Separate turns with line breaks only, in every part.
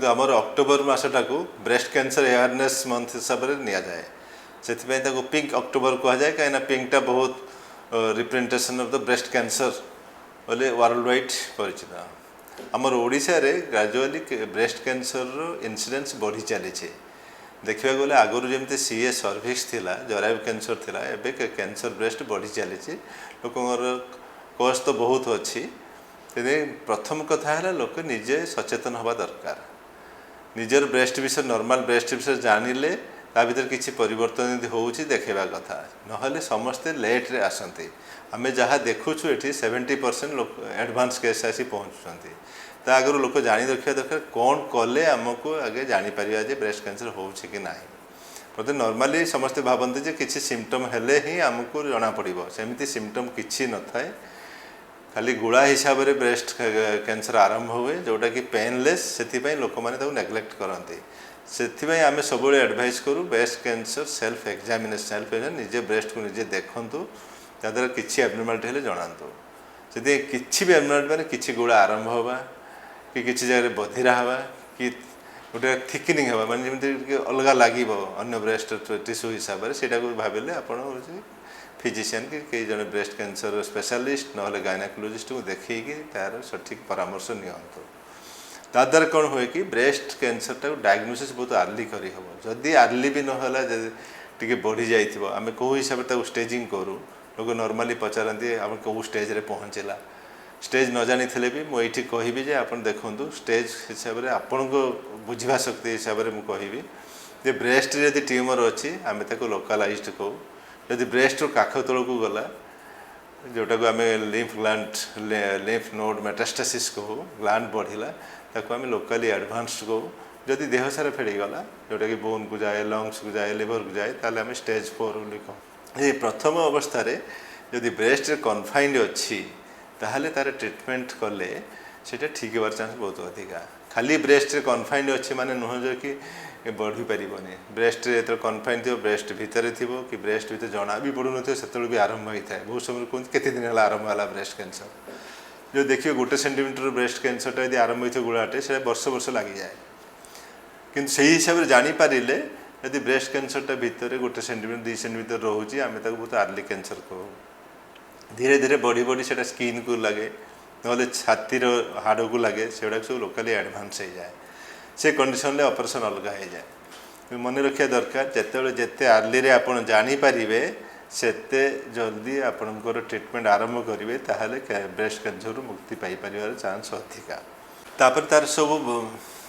देखो आमर अक्टोबर मसटा को ब्रेस्ट कैंसर अवेयरनेस मंथ हिसाब से नि जाए से पिंक अक्टोबर कह जाए कहीं पिंकटा बहुत representation of the breast cancer बोले वर्ल्ड वाइड परिचित आमर ओडिशा रे ग्रेजुअली ब्रेस्ट कैंसर इन्सिडेंस बढ़ी चली देखा गले आगुरी जमी सीए सर्भिक्स थिला जरायु कैंसर थिला एबे कैंसर ब्रेस्ट बढ़ी चली लोकर कज तो बहुत अच्छी प्रथम कथा है लोक निजे सचेतन हवा दरकार निजर ब्रेस्ट विषय नॉर्मल ब्रेस्ट विषय जानिले ता भीतर किसी परिवर्तन यदि होउछि देखा कथा नहले समस्ते लेट रे आसंती आमे जहाँ देखुछु एठी 70% लोक एडवांस केस आसी पहुँचुंती ता आगु लोक जानी रखा दरकार कौन कले आमको आगे जापर जे ब्रेस्ट कैंसर होउछि कि नाही प्रति नॉर्मली समस्ते भावती जे किसी सिम्पटम हेले ही आमको जना पड़ो सेमती सिम्पटम किसी न थाए खाली गुड़ा हिसाब से ब्रेस्ट कैंसर आरंभ हुए जोटा कि पेनलेस से लोक मैंने नेग्लेक्ट करते से आम सब एडवाइस करूँ ब्रेस्ट कैंसर सेल्फ एग्जामिनेशन निजे ब्रेस्ट को निजे देखूँ ताद्वारा किसी एबनर्मालिटी हेले जनातु से किसी भी एबनर्मालिटी मैंने किसी गुड़ा आरंभ होगा कि किसी जगह बधिरा हवा कि गोटे थिकनिंग हवा माने जमी अलग लगे अन्य ब्रेस्ट टिश्यू हिसाब से भाविले आपण फिजिशियन कि कई जन ब्रेस्ट कैंसर स्पेशलिस्ट ना गायनेकोलॉजिस्ट को देखी तार सठिक परामर्श नियंतु ताद्वारा कौन हुए कि ब्रेस्ट कैंसर टाक डायग्नोसिस बहुत आर्ली करी हम जदि आर्ली भी नहला टे बढ़ी जाइए आम कौ हिसाब से स्टेजिंग करूँ लोग नॉर्मली पचारती आम कौ स्टेज रे पहुँचला स्टेज न जानी भी मुझे कहबी जे आप देखूँ स्टेज हिसाब से आपण को बुझा शक्ति हिसाब से मुझे जे ब्रेस्ट यदि ट्यूमर अच्छी आम लोकालाइज्ड कहूँ यदि ब्रेस्ट काख तल को गला जोटा को आम lymph gland lymph node metastasis कहूँ ग्लैंड बढ़ला ताको आम लोकाली एडवांस्ड कहूँ जदि देह सारा फेड़गला जोटा कि बोन को जाए लंग्स को जाए लिवर को जाए ताले आम स्टेज 4 बोली कहूँ ये प्रथम अवस्था जदि ब्रेस्ट कन्फाइंड अच्छी ताहले तार ट्रिटमेंट कले सेटा ठीक होवार चांस बहुत अधिका खाली ब्रेस्ट कन्फाइंड अच्छी माने नुह जो कि बढ़ी पारनी ब्रेस्ट जो कन्फाइंड थी ब्रेस्ट भितर थी कि ब्रेस्ट भितर जना भी पड़ू न से भी आरंभ होता है बहुत समय कहते केते दिन है आरंभ है ब्रेस्ट कैंसर जो देखिए 1 सेंटीमीटर ब्रेस्ट कैंसरटा यदि आरंभ होता गुड़ाटे से वर्ष वर्ष लग जाए किंतु से हिसाब से जानीपारे यदि ब्रेस्ट कैंसरटा भितर 1 सेंटीमीटर 2 सेंटीमीटर रोचे आम बहुत आर्ली कैंसर कहूँ धीरे धीरे बढ़ी बढ़ी से स्किन को लगे ना छातीर हाड़ को लगे से सब लोकाली एडवांस हो जाए से कंडीशन ऑपरेशन अलग हो जाए मन रखा दरकार जिते जिते आर्ली रे आपण जानीपारे सेते जल्दी आपणकर ट्रिटमेंट आरंभ करेंगे ताहले ब्रेस्ट कैंसर मुक्ति पाइपर चांस अधिका तापर तार सब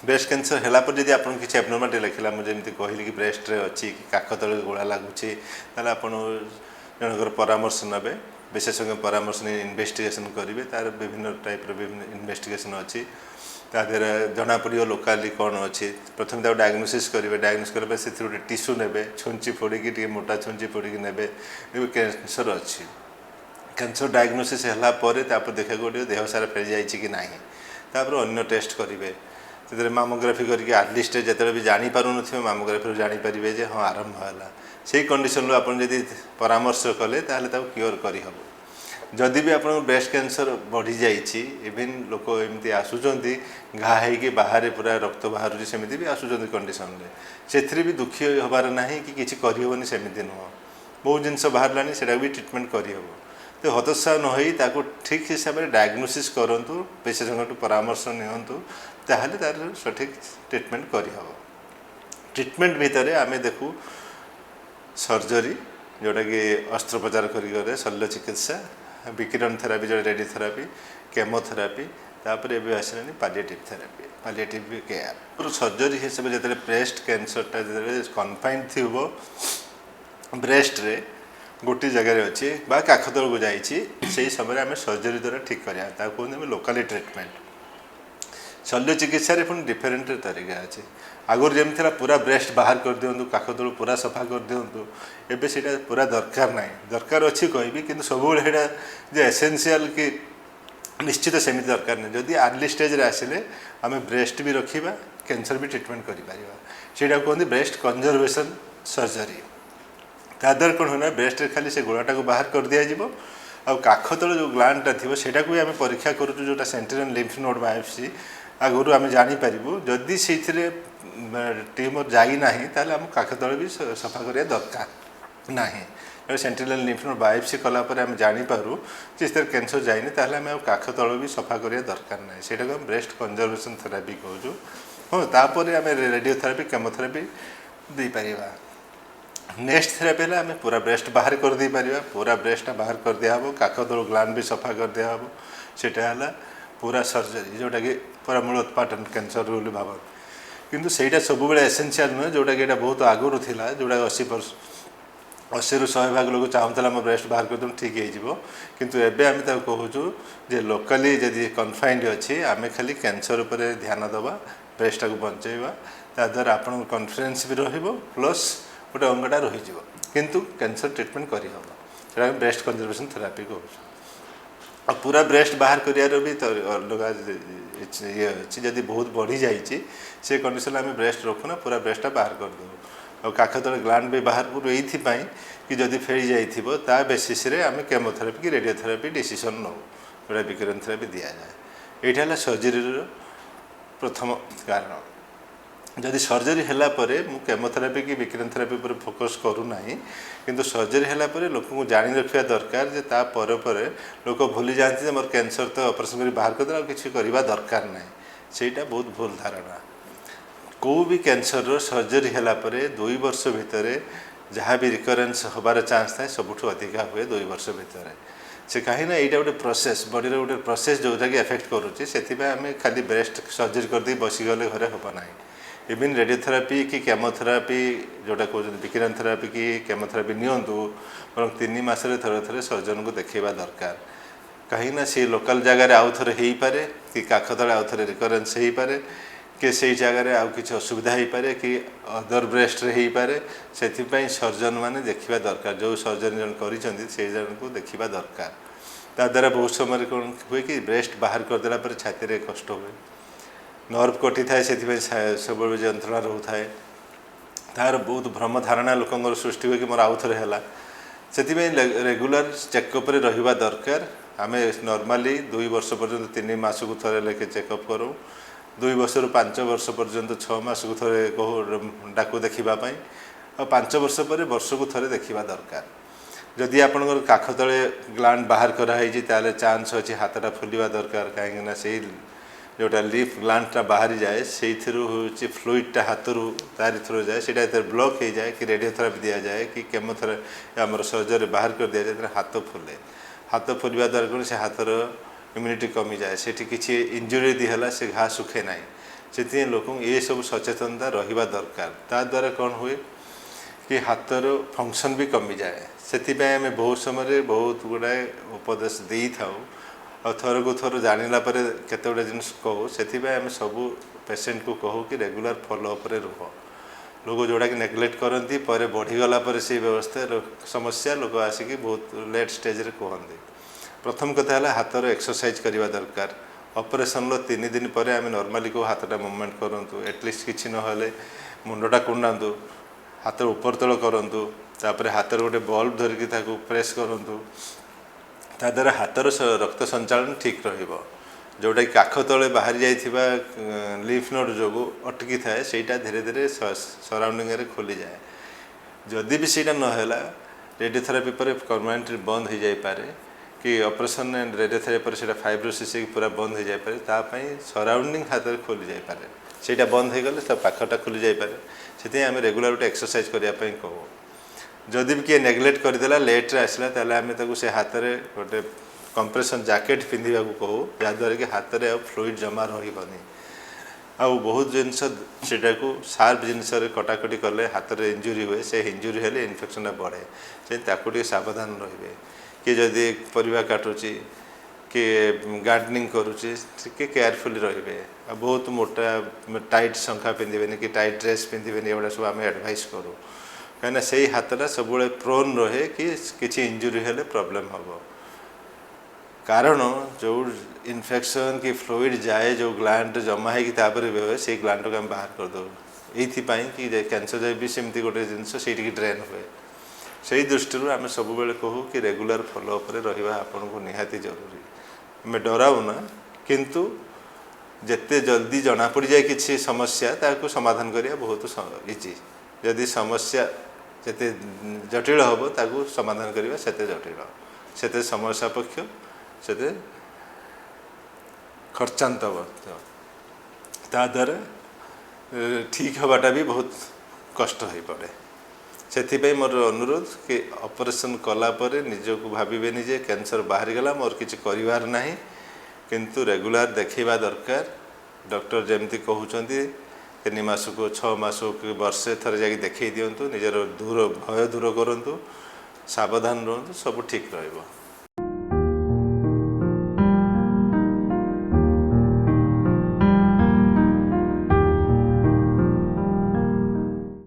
ब्रेस्ट कैंसर है जब आप किसी एबनर्मालिटी लिखला मुझे कहली कि ब्रेस्ट रे अच्छी कि काख तले गोला लगुच जनकर परामर्श नबे विशेषज्ञ परामर्श नहीं इन्वेस्टिगेशन करेंगे तार विभिन्न टाइप विभिन्न इन्वेस्टिगेशन अच्छी तादेह जना पड़ो लोकाली कौन अच्छी प्रथम डायग्नोसिस करेंगे डायग्नोसिस करेंगे से गोटे टिश्यू ने छुंची फोड़ी मोटा छुंची फोड़ी ने कैंसर अच्छी कैंसर डायग्नोसिस है देखा पड़ो देह सारा फेरी जाइए कि ना तापर अन्य टेस्ट करेंगे से मामोग्राफी करके आर्ली स्टेज जो भी जापर मामोग्राफी जानीपारे जे हाँ आरंभ है से कंडीशन आप परामर्श कले क्योर करहब जदि भी आप ब्रेस्ट कैंसर बढ़ी जाइए इवेन लोक एमती आसुँच घा हो बाहर पूरा रक्त बाहर सेमती भी आसुँच कंडीशन से भी दुखी हबार ना कि किसी करहबनी सेमती नुह बहुत जिन बाहर लानी से भी ट्रिटमेंट करहब तो हतोत्साह न ठीक हिसाब से डायग्नोसिस करूँ विशेषज्ञ परामर्श नियंतु ताहले तार सठिक ट्रिटमेंट करहब ट्रिटमेंट भितर आम देखू सर्जरी जोटा कि अस्त्रोपचार कर शल्य चिकित्सा विकिरण थेरापी जो रेडी थेरापी केमोथेरापी तापर एवं आसलानी पालिएटिव थेरापी पालिएटिव केयर सर्जरी हिसाब से जो ब्रेस्ट कैंसरटा जो कन्फाइंड थी ब्रेस्ट रे गोटे जगह अच्छी बा काख तल को जाइए समय आम सर्जरी द्वारा ठीक करा कहते लोकाली ट्रिटमेंट शल्य चिकित्सा पुणी डिफरेन्ट तरीका अच्छे आगुरी जमी था पूरा ब्रेस्ट बाहर कर दिंतु काख तल पूरा सफा कर दिंतु एबे से पूरा दरकार ना दरकार अच्छी कहबी कि सब जो एसेंशियल कि निश्चित सेमती दरकार नहीं जदि आर्ली स्टेज रे आसिले आम ब्रेस्ट भी रखा कैंसर भी ट्रिटमेंट करा कहते ब्रेस्ट कंजर्वेशन सर्जरी ताद्वारा कौन होना ब्रेस्ट खाली से गोड़ाटा को बाहर कर दिज्व आ काख तल जो ग्लैंडटा थी सेटा भी आम परीक्षा करूँ जोटा सेंट्रल लिम्फ नोड बायोप्सी आगुरी आम जापर जदि से ट्यूमर जाना ताल आम काख तले भी सफा करवा दरकार ना सेंट्रल लिम्फ नोड बायोप्सी कलापर आम जापर जे कैंसर जाइए ताल आम काख तल भी सफा करवा दरकार ना से ब्रेस्ट कंजर्वेशन थेरापी कहूँ। हाँ तापर आम रेडियोथेरापी केमोथेरापी दे पारिबा। नेक्स्ट थेरापी है आम पूरा ब्रेस्ट बाहर कर दे पारिबा। पूरा ब्रेस्ट बाहर कर दिया हम काख तल ग्लैंड भी सफा कर दिया हम सेटा है पूरा सर्जरी जोटा कि पूरा मूल उत्पाटन कैंसर बोली भाव किंतु सेटा सब बेले एसेंशियल नुहे जोटा कि बहुत आगुरी था जोटा 80 ରୁ 100 भाग लोग चाहूला मो ब्रेस्ट बाहर कर ठीक हो किंतु एबे आम कहूँ जे लोकली जदि कन्फाइंड अच्छी आम खाली कैंसर उपर ध्यान देवा ब्रेस्ट को बंचेवा ताद्वारा आपन कॉन्फिडेंस भी रहिबो प्लस गोटे अंगटा रही किंतु कैंसर ट्रीटमेंट करहब ब्रेस्ट कंजर्वेशन थेरापी कहूँ। पूरा ब्रेस्ट बाहर करार भी तो अलग ये अच्छी जदि बहुत बढ़ी जाइए से कंडीशन आम ब्रेस्ट रखुना पूरा ब्रेस्टा बाहर करदेव और काख तले ग्लैंड भी बाहर करूँ ये कि जदि फेड़ी जाइए ता बेसीस आम केमोथेरापी कि रेडियोथेरापी डिसीजन नौ जोटा विकिरण थेरापी दि जाए। यहाँ है सर्जरी प्रथम कारण जदि सर्जरी है केमोथेरापी कि विकिरण थेरापी पर फोकस करूना किंतु सर्जरी है लोक को जाणी रखा दरकार जे ता पर लोक भूली जाती मोर कैंसर तो ऑपरेशन कर बाहर करदे किसी करवा दरकार ना ସେଇଟା बहुत भूल धारणा। को भी कैंसर सर्जरी है 2 वर्ष भितर जहाँ भी रिकरेन्स हबार चान्स थाए सबुठ अधिका हुए 2 वर्ष भितर से कहीं ना यहाँ गोटे प्रोसेस बॉडी गोटे प्रोसेस जोटा कि एफेक्ट करुच्चे से आम खाली ब्रेस्ट सर्जरी करदे बसीगले घरे हम ना इवन रेडियोथेरापी कि केमोथेरापी जोटा कहते विकिरण थेरापी कि केमोथेरापी नियंतु बर 3 मासरे थे सर्जन को देखा दरकार कहीं ना सी लोकल जगार आउ थे हो पारे कि काख तले आउ थे रिकरेन्स हो पारे कि से जगार आउ कि असुविधा हो पारे कि अदर ब्रेस्ट रे हो पारे से सर्जन मैंने देखा दरकार जो सर्जन जन कर को देखा दरकार ता द्वारा बहुत समय कौन हुए कि ब्रेस्ट बाहर करदेला पर छाती में कष्ट हुए नर्व कटि थाए से सब जंत्रणा रोए तार बहुत भ्रम धारणा लोक सृष्टि हुए कि मोर आउ थे है से रेगुलर चेकअप रहा दरकार आम नॉर्मली 2 वर्ष पर्यंत 3 मास को थे लेके चेकअप करूँ 2 वर्ष रु 5 वर्ष पर्यंत 6 मास को थे कहूँ डाकू देखापी और 5 वर्ष पर वर्ष को थे देखा दरकार जदि आपंकर काख तले ग्लैंड बाहर कराई चांस अच्छी हाथटा फुलवा दरकार कहीं से जोटा लिफ ग्लैंडटा बाहरी जाए से फ्लूइडटा हाथ तारी थ्रू जाए से ब्लॉक हो जाए कि रेडियोथेरापी दि जाए कि केमोथेरापी आम सर्जरी बाहर कर दि जाए हाथ फुले हाथ फुलवा द्वारा कौन से हाथर इम्यूनिटी कमी जाए से किसी इंजुरी दिहला से घा सुखे ना से लोक ये सब सचेतनता रहा दरकार ता द्वारा कौन हुए कि हाथर फंक्शन भी कमी जाए से आम बहुत समय बहुत गुड़ाए उपदेश दे था और थर को थर जानिला केते गुड़ा जिन कहूँ से आम सबू पेसेंट को कहूँ कि रेगुलर फॉलोअप रुह लोग जोड़ा कि नेग्लेक्ट करती पर बढ़ीगला से व्यवस्था समस्या लोग आसिक बहुत लेट स्टेज रे कहते प्रथम कथा है हाथर एक्सरसाइज करवा दरकार ऑपरेशन 3 दिन पर आम नॉर्मली को हाथटा मूवमेंट करूँ एटलिस्ट किसी ना मुंडटा कुंडातु हाथ ऊपर तल करूँ तापर हाथर गोटे बल्ब धरिकी प्रेस करूँ ता द्वारा हाथर रक्त संचालन ठीक रहिबो जोटा कि काख तले बाहरी जाइथिबा लिम्फ नोड जो अटकी थाए सेटा धीरे धीरे सराउंडिंग रे खोली जाए जदि भी सेटा न हैला रेडियोथेरापी पर परमानेंटली बंद हो जाए पारे कि ऑपरेशन एंड रेडियोथेरापी पर सेटा फाइब्रोसिस पूरा बंद हो जाए पारे तापई सराउंडिंग हाथ खोली जाए पारे सेटा बंद हो गले पाखटा खोली जाए पारे से आम रेगुलर गोटे एक्सरसाइज करने कहूँ जदि भी किए नेग्लेक्ट करदेला लेट्रे आसला ताले आम ताको से हाथ में गोटे कंप्रेशन जैकेट पिंधा को कहूँ जहाँद्वारा कि हाथ में फ्लूइड जमा रही आउ बहुत जिनस को सार्प जिनस कटाकटी कले हाथ में इंजुरी हुए से इंजुरी हेले इन्फेक्शन बढ़े से सावधान रे कि जदि परिवा काटुची कि गार्डनिंग करुचे कि केयरफुली रे बहुत मोटा टाइट शंखा पिंधे कि टाइट ड्रेस पिंधे एगुड़ा सब आम एडवाइस करूँ कहीं से हाथटा सब प्रोन रहे कि किसी इंजुरी हेले प्रॉब्लम हम कारण जो इन्फेक्शन कि फ्लूइड जाए जो ग्लैंड जमा हो से ग्लैंड को आम बाहर करदे ये कि कैंसर भी सेमती गोटे जिनस से ड्रेन हुए से दृष्टि आम सब कहूँ कि रेगुलर फॉलोअप रहा आपन को निहाती जरूरी आम डराऊना किंतु ଯେତେ ଜଲ୍ଦି ଜଣା ପଡ଼ିଯାଏ କିଛି ସମସ୍ୟା ତାକୁ ସମାଧାନ କରିବା ବହୁତ ଇଜି। ଯଦି ସମସ୍ୟା ଯେତେ ଜଟିଳ ହେବ ତାକୁ ସମାଧାନ କରିବା ସେତେ ଜଟିଳ, ସେତେ ସମୟ ସାପେକ୍ଷ, ସେତେ ଖର୍ଚ୍ଚାନ୍ତ ତା ଦ୍ୱାରା ଠିକ୍ ହେବାଟା ବି ବହୁତ କଷ୍ଟ ହୋଇପଡ଼େ। ସେଥିପାଇଁ ମୋର ଅନୁରୋଧ କି ଅପରେସନ୍ କଲା ପରେ ନିଜକୁ ଭାବିବେନି ଯେ କ୍ୟାନ୍ସର ବାହାରିଗଲା ମୋର କିଛି କରିବାର ନାହିଁ, କିନ୍ତୁ ରେଗୁଲାର ଦେଖାଇବା ଦରକାର। ଡକ୍ଟର ଯେମିତି କହୁଛନ୍ତି 3 ମାସକୁ 6 ମାସକୁ କି ବର୍ଷେ ଥରେ ଯାଇକି ଦେଖାଇ ଦିଅନ୍ତୁ, ନିଜର ଭୟ ଦୂର କରନ୍ତୁ, ସାବଧାନ ରୁହନ୍ତୁ, ସବୁ ଠିକ୍ ରହିବ।